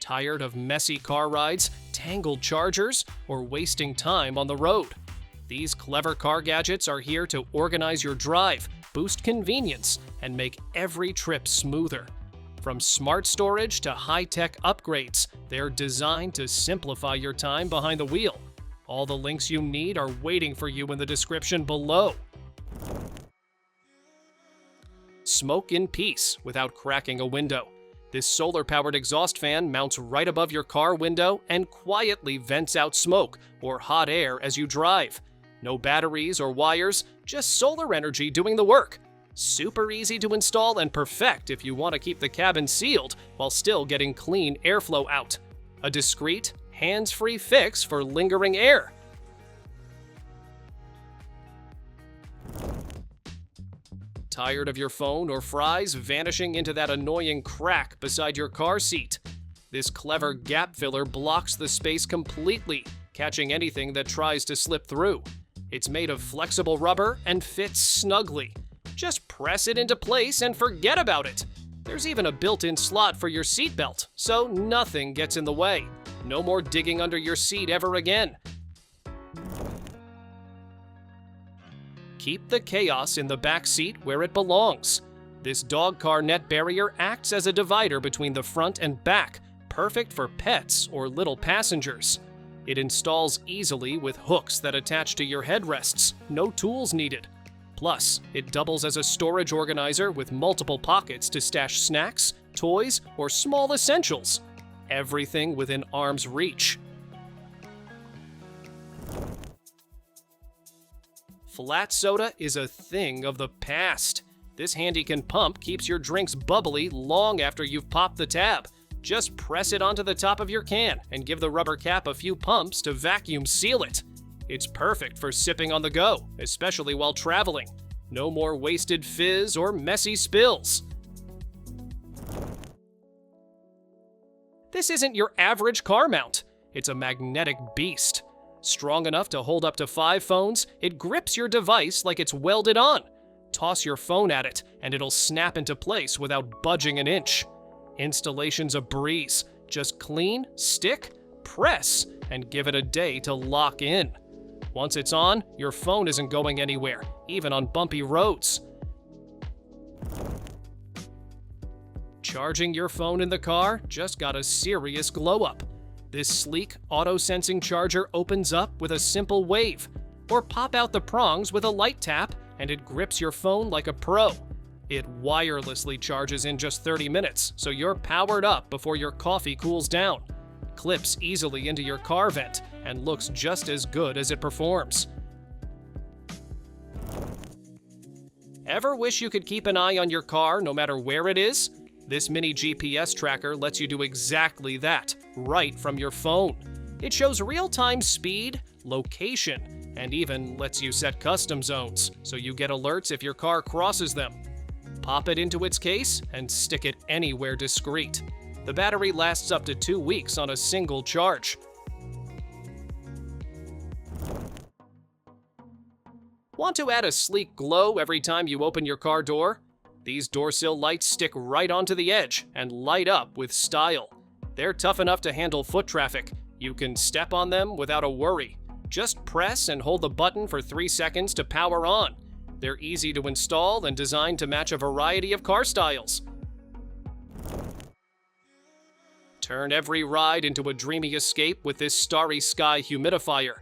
Tired of messy car rides, tangled chargers, or wasting time on the road? These clever car gadgets are here to organize your drive, boost convenience, and make every trip smoother. From smart storage to high-tech upgrades, they're designed to simplify your time behind the wheel. All the links you need are waiting for you in the description below. Smoke in peace without cracking a window. This solar-powered exhaust fan mounts right above your car window and quietly vents out smoke or hot air as you drive. No batteries or wires, just solar energy doing the work. Super easy to install and perfect if you want to keep the cabin sealed while still getting clean airflow out. A discreet, hands-free fix for lingering air. Tired of your phone or fries vanishing into that annoying crack beside your car seat? This clever gap filler blocks the space completely, catching anything that tries to slip through. It's made of flexible rubber and fits snugly. Just press it into place and forget about it. There's even a built-in slot for your seatbelt, so nothing gets in the way. No more digging under your seat ever again. Keep the chaos in the back seat where it belongs. This dog car net barrier acts as a divider between the front and back, perfect for pets or little passengers. It installs easily with hooks that attach to your headrests, no tools needed. Plus, it doubles as a storage organizer with multiple pockets to stash snacks, toys, or small essentials. Everything within arm's reach. Flat soda is a thing of the past. This handy-can pump keeps your drinks bubbly long after you've popped the tab. Just press it onto the top of your can and give the rubber cap a few pumps to vacuum seal it. It's perfect for sipping on the go, especially while traveling. No more wasted fizz or messy spills. This isn't your average car mount. It's a magnetic beast. Strong enough to hold up to 5 phones, it grips your device like it's welded on. Toss your phone at it, and it'll snap into place without budging an inch. Installation's a breeze. Just clean, stick, press, and give it a day to lock in. Once it's on, your phone isn't going anywhere, even on bumpy roads. Charging your phone in the car just got a serious glow-up. This sleek, auto-sensing charger opens up with a simple wave, or pop out the prongs with a light tap, and it grips your phone like a pro. It wirelessly charges in just 30 minutes, so you're powered up before your coffee cools down. Clips easily into your car vent, and looks just as good as it performs. Ever wish you could keep an eye on your car no matter where it is? This mini GPS tracker lets you do exactly that, right from your phone. It shows real-time speed, location, and even lets you set custom zones, so you get alerts if your car crosses them. Pop it into its case and stick it anywhere discreet. The battery lasts up to 2 weeks on a single charge. Want to add a sleek glow every time you open your car door? These door sill lights stick right onto the edge and light up with style. They're tough enough to handle foot traffic. You can step on them without a worry. Just press and hold the button for 3 seconds to power on. They're easy to install and designed to match a variety of car styles. Turn every ride into a dreamy escape with this Starry Sky humidifier.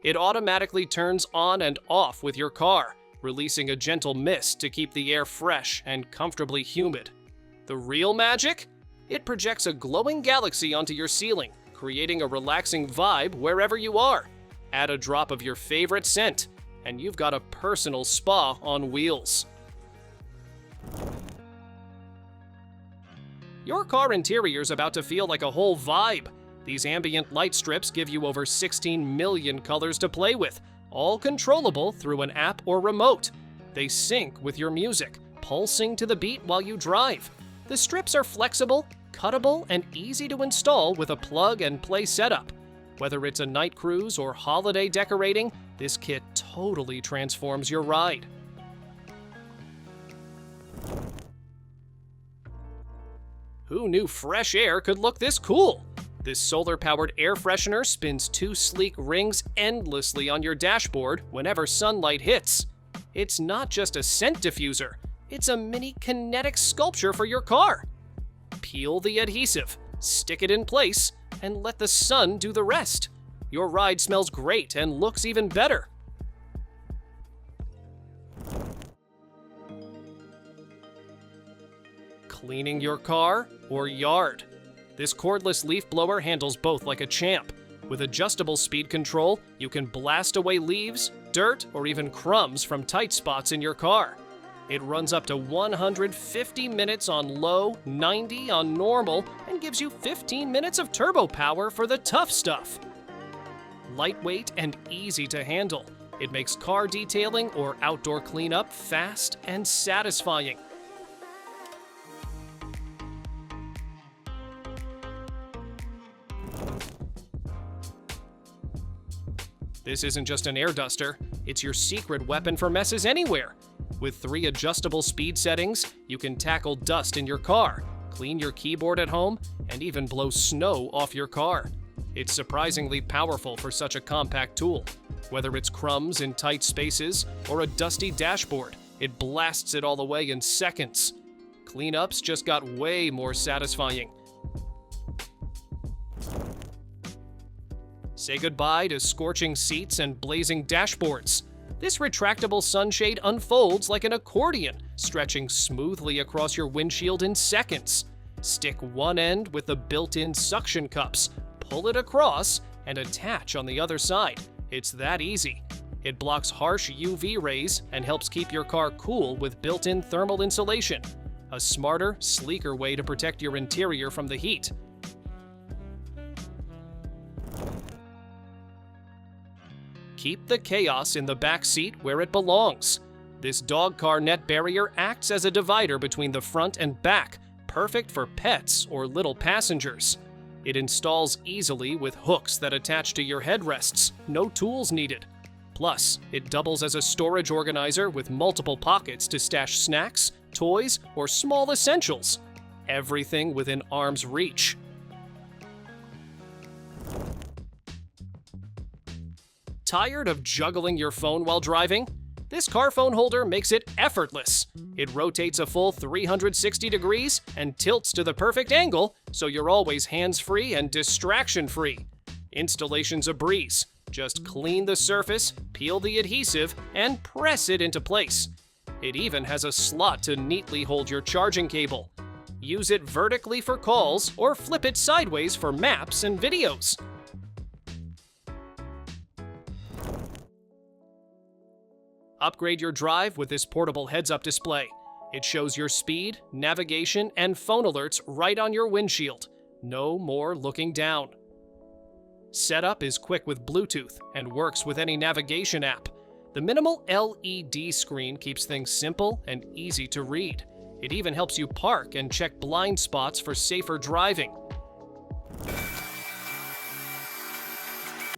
It automatically turns on and off with your car, releasing a gentle mist to keep the air fresh and comfortably humid. The real magic? It projects a glowing galaxy onto your ceiling, creating a relaxing vibe wherever you are. Add a drop of your favorite scent, and you've got a personal spa on wheels. Your car interior's about to feel like a whole vibe. These ambient light strips give you over 16 million colors to play with, all controllable through an app or remote. They sync with your music, pulsing to the beat while you drive. The strips are flexible, cuttable, and easy to install with a plug-and-play setup. Whether it's a night cruise or holiday decorating, this kit totally transforms your ride. Who knew fresh air could look this cool? This solar-powered air freshener spins 2 sleek rings endlessly on your dashboard whenever sunlight hits. It's not just a scent diffuser, it's a mini kinetic sculpture for your car. Peel the adhesive, stick it in place, and let the sun do the rest. Your ride smells great and looks even better. Cleaning your car or yard? This cordless leaf blower handles both like a champ. With adjustable speed control, you can blast away leaves, dirt, or even crumbs from tight spots in your car. It runs up to 150 minutes on low, 90 on normal, and gives you 15 minutes of turbo power for the tough stuff. Lightweight and easy to handle, it makes car detailing or outdoor cleanup fast and satisfying. This isn't just an air duster, it's your secret weapon for messes anywhere. With 3 adjustable speed settings, you can tackle dust in your car, clean your keyboard at home, and even blow snow off your car. It's surprisingly powerful for such a compact tool. Whether it's crumbs in tight spaces or a dusty dashboard, it blasts it all away in seconds. Cleanups just got way more satisfying. Say goodbye to scorching seats and blazing dashboards. This retractable sunshade unfolds like an accordion, stretching smoothly across your windshield in seconds. Stick one end with the built-in suction cups, pull it across, and attach on the other side. It's that easy. It blocks harsh UV rays and helps keep your car cool with built-in thermal insulation. A smarter, sleeker way to protect your interior from the heat. Keep the chaos in the back seat where it belongs. This dog car net barrier acts as a divider between the front and back, perfect for pets or little passengers. It installs easily with hooks that attach to your headrests, no tools needed. Plus, it doubles as a storage organizer with multiple pockets to stash snacks, toys, or small essentials. Everything within arm's reach. Tired of juggling your phone while driving? This car phone holder makes it effortless. It rotates a full 360 degrees and tilts to the perfect angle, so you're always hands-free and distraction-free. Installation's a breeze. Just clean the surface, peel the adhesive, and press it into place. It even has a slot to neatly hold your charging cable. Use it vertically for calls or flip it sideways for maps and videos. Upgrade your drive with this portable heads-up display. It shows your speed, navigation, and phone alerts right on your windshield. No more looking down. Setup is quick with Bluetooth and works with any navigation app. The minimal LED screen keeps things simple and easy to read. It even helps you park and check blind spots for safer driving.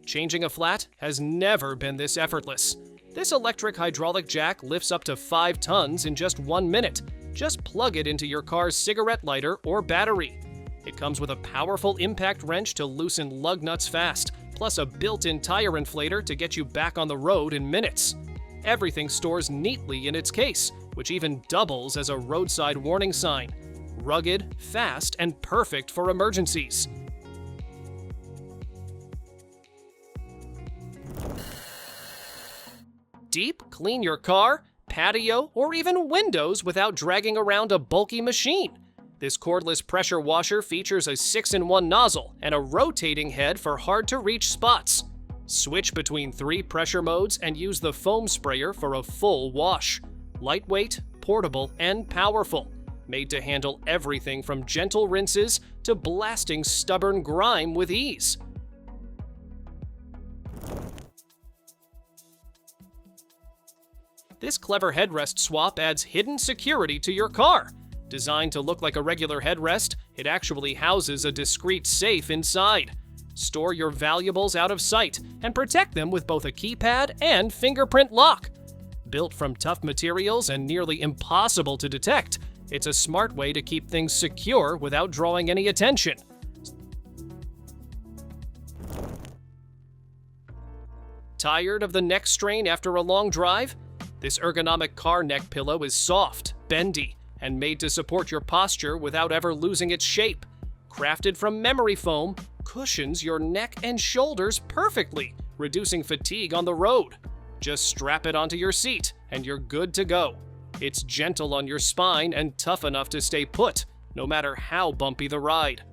Changing a flat has never been this effortless. This electric hydraulic jack lifts up to 5 tons in just 1 minute. Just plug it into your car's cigarette lighter or battery. It comes with a powerful impact wrench to loosen lug nuts fast, plus a built-in tire inflator to get you back on the road in minutes. Everything stores neatly in its case, which even doubles as a roadside warning sign. Rugged, fast, and perfect for emergencies. Deep clean your car, patio, or even windows without dragging around a bulky machine. This cordless pressure washer features a 6-in-1 nozzle and a rotating head for hard-to-reach spots. Switch between 3 pressure modes and use the foam sprayer for a full wash. Lightweight, portable, and powerful. Made to handle everything from gentle rinses to blasting stubborn grime with ease. This clever headrest swap adds hidden security to your car. Designed to look like a regular headrest, it actually houses a discreet safe inside. Store your valuables out of sight and protect them with both a keypad and fingerprint lock. Built from tough materials and nearly impossible to detect, it's a smart way to keep things secure without drawing any attention. Tired of the neck strain after a long drive? This ergonomic car neck pillow is soft, bendy, and made to support your posture without ever losing its shape. Crafted from memory foam, cushions your neck and shoulders perfectly, reducing fatigue on the road. Just strap it onto your seat, and you're good to go. It's gentle on your spine and tough enough to stay put, no matter how bumpy the ride.